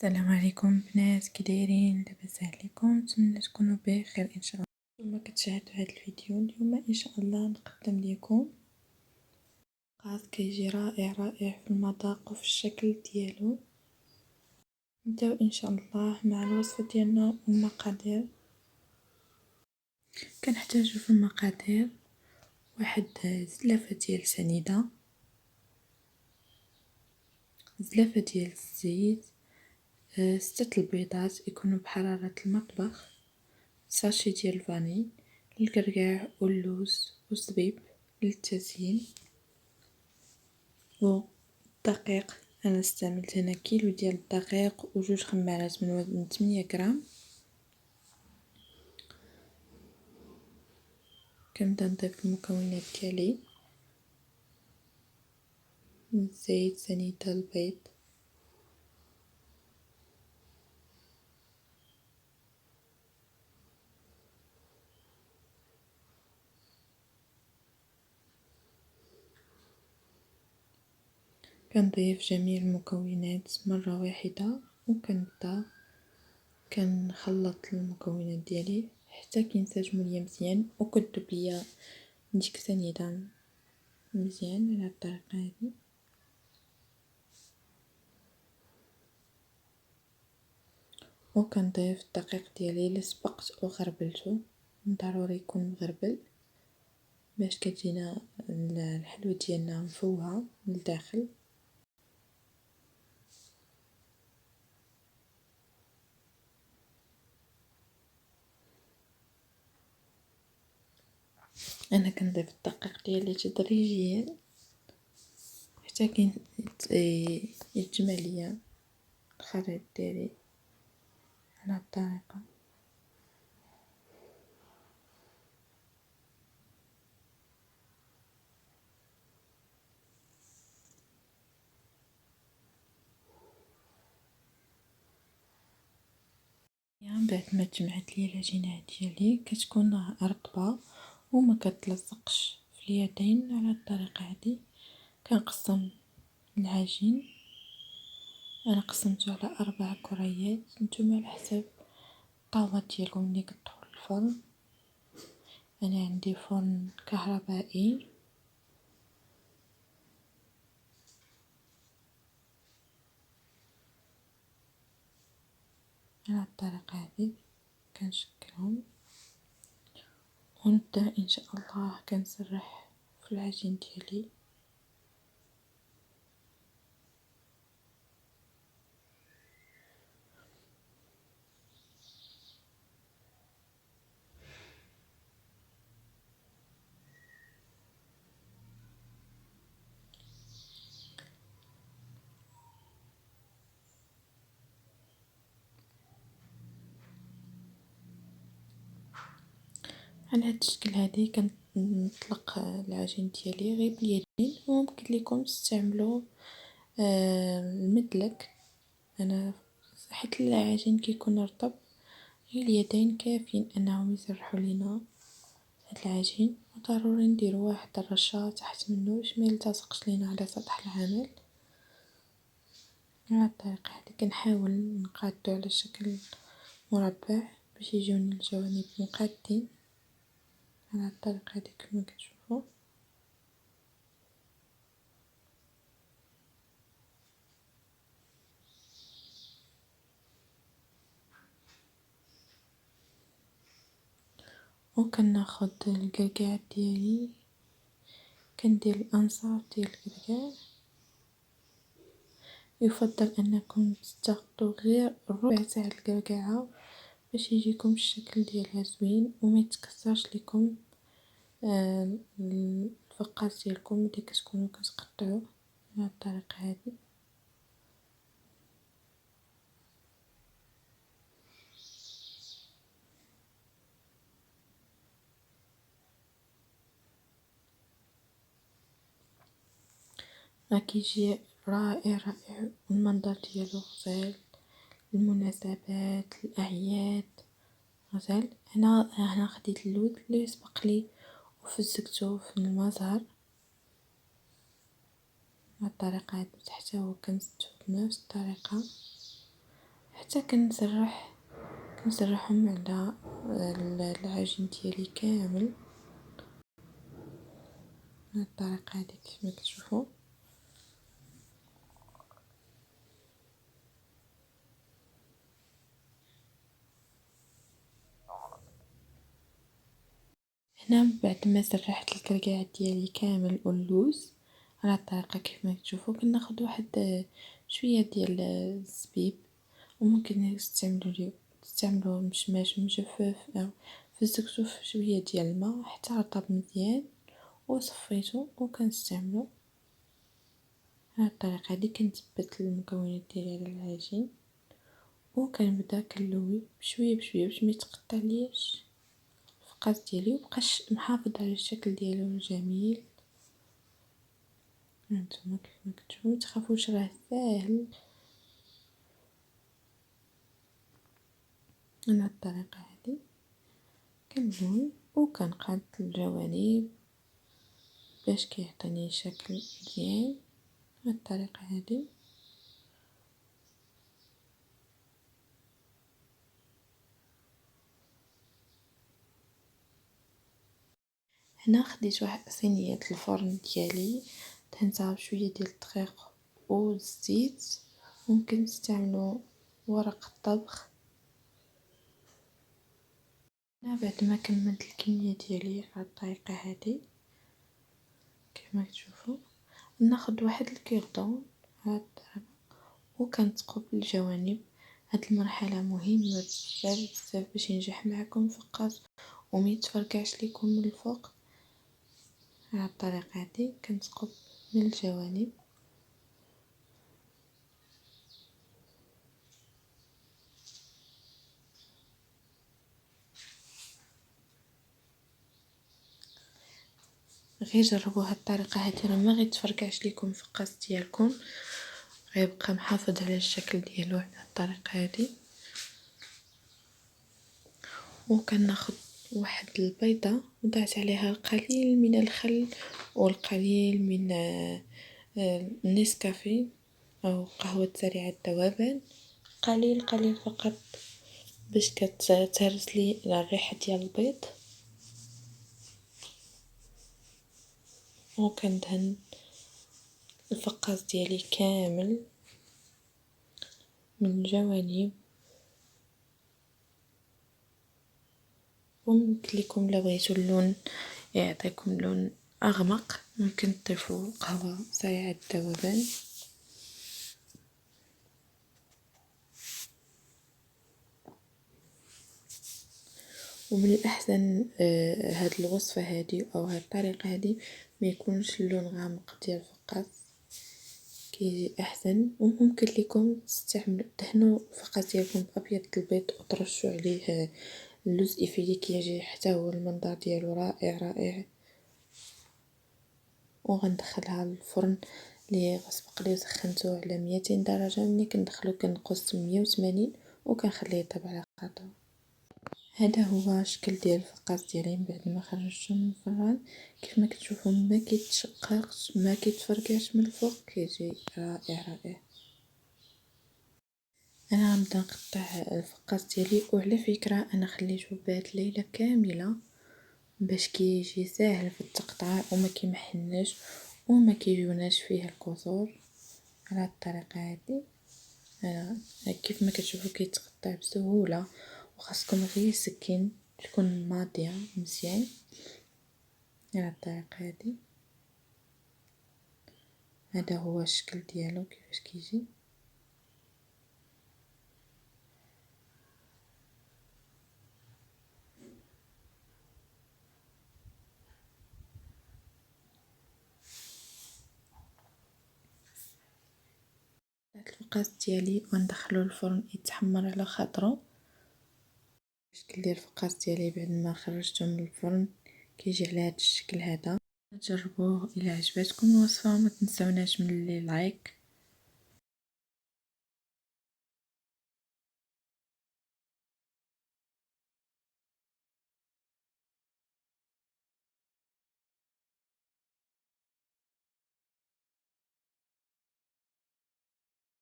السلام عليكم بنات، كي دايرين؟ لاباس عليكم؟ نتمنى تكونوا بخير ان شاء الله. كما كتشاهدوا هذا الفيديو اليوم ان شاء الله نقدم لكم قاص كيجي رائع رائع في المذاق وفي الشكل ديالو. نبداو ان شاء الله مع الوصفه ديالنا والمقادير. كنحتاجو في المقادير واحد زلافه ديال سنيده، زلافه ديال الزيت، 6 البيضات يكونوا بحرارة المطبخ، ساشي ديال الفاني، الكركاع واللوز والزبيب للتزيين، والدقيق. انا استعملت هنا كيلو ديال الدقيق وجوج خمارات من وزن 8 غرام. كنبدا نضيف المكونات ديالي: الزيت، سنيده، البيض. كنضيف جميع المكونات مرة واحدة وكنبدا كنخلط المكونات ديالي حتى كينسجموا ليا مزيان وكتذوب ليا ديك السنيده مزيان على الطريقه هذه. وكنضيف الدقيق ديالي اللي سبقت وغربلته، ضروري يكون مغربل باش كتجينا الحلوه ديالنا مفوهه من الداخل. انا كنضيف الدقيق ديالي تدريجيا حتى يتجمع ليا الخليط ديالي على الطريقه. بعد ما جمعت لي العجينه ديالي كتكون رطبه وما كتلصقش في اليدين. على الطريقه هذه كنقسم العجين، انا قسمته على 4 كريات، نتوما على حسب الطاوه ديالكم اللي كتدخل الفرن. انا عندي فرن كهربائي. على الطريقه هذه كنشكلهم ونبدا ان شاء الله كنسرح في العجين ديالي. على هاد الشكل هادي كنطلق العجين ديالي غير باليدين، وممكن لكم تستعملوا المدلك. انا حيت العجين كيكون رطب غير اليدين كافيين انهم يسرحوا لينا هاد العجين، وضروري نديرو واحد الرشه تحت منه باش ما يلتصقش لينا على سطح العمل. على الطريقه هذه كنحاول نقادو على شكل مربع باش يجيوني الجوانب مقادين على الطريقه هذه كما كتشوفوا. وكناخد الكركاع ديالي، كندير الانصاف ديال الكركاع. يفضل انكم تاخدوا غير ربع تاع الكركاعه باش يجيكم الشكل ديالها زوين وما يتكسرش لكم الفقاس ديالكم ملي كتكونوا كتقطعوا على الطريقه هذه. راه كيجي رائع رائع، المنظر ديالو غزال، المناسبات، الاعياد غزال. هنا خديت اللوز اللي سبق لي وفزقته في المزهر على الطريقه هذه، حتى هو كنزجو بنفس الطريقه. حتى كنسرحهم على العجين ديالي كامل بهاد الطريقه هادي كيفما كتشوفوا. هنا بعد ما سرحت الكركاع ديالي كامل واللوز على الطريقه كيفما كتشوفوا، كناخذ واحد شويه ديال الزبيب، وممكن تستعملوا مشماش مجفف او في الزكسوف شويه ديال الماء حتى رطب مزيان وصفيته وكنستعملو. على الطريقه هذه كنثبت المكونات ديالي على العجين وكنبدا كنلوي بشويه بشويه باش ما يتقطع لياش الفقاس ديالي وبقاش محافظ على الشكل ديالو الجميل. هانتوما كيفما كتشوفوا متخافوش راه ساهل. على الطريقه هذه كنلوي وكنقاد الجوانب باش كيعطيني شكل مزيان. بهاد الطريقه هذه هنا خديت واحد صينيه الفرن ديالي دهنتها بشويه ديال الدقيق والزيت، ممكن تستعملوا ورق الطبخ. هنا بعد ما كملت الكميه ديالي على الطريقه هذه كما كتشوفوا ناخذ واحد الكيردون هاد وكنثقب الجوانب. هاد المرحله مهمه بزاف باش ينجح معكم الفقاس وما يتفرقعش ليكم من الفوق. على الطريقه هذه كنثقب من الجوانب غير جربوا هاد الطريقه هذه راه ما غيتفرقعش ليكم الفقاس ديالكم، غيبقى محافظ على الشكل ديالو على الطريقه هذه. وكناخذ واحد البيضه ودعت عليها القليل من الخل والقليل من النسكافيه او قهوه سريعه الذوبان، قليل قليل فقط باش كتهرس لي الريحه ديال البيض. وكندهن الفقاس ديالي كامل من الجوانب، وممكن لكم لو بغيتو اللون يعطيكم لون اغمق ممكن تضيفوا قهوه سريعه الذوبان. ومن الاحسن هاد الوصفه هذه او هاد الطريقه هذه ما يكونش اللون غامق ديال الفقاس، كيجي احسن. وممكن لكم تستعملوا دهنوا الفقاس ديالكم بابيض البيض وترشوا عليه اللوز ايفيلي كيجي حتى هو المنظر ديالو رائع رائع. وغندخلها للفرن اللي غسبق لي وسخنته على 200 درجه. ملي كندخلو كنقص 180 وكنخليه يطيب على خاطر. هذا هو الشكل ديال الفقاس ديالي بعد ما خرجته من الفران. كيف ما كتشوفوا ما كيتشققش ما كيتفرقعش من الفوق، كيجي رائع رائع. انا غنبدا نقطع الفقاس ديالي، وعلى فكره انا خليته بات ليله كامله باش كيجي ساهل في التقطيع وما كيمحناش وما كيجوناش فيه الكسور. على الطريقه هذه كيف ما كتشوفوا كيتقطع بسهوله، وخاصكم غير السكين تكون ماضيه مزيان. على الطريقه هذه هذا هو الشكل ديالو كيفاش كيجي. الفقاس ديالي وندخلو الفرن يتحمر على خاطرو. الشكل ديال الفقاس ديالي بعد ما خرجته من الفرن كيجي على هذا الشكل هذا. جربوه الى عجبتكم الوصفه، ما تنسوناش من لايك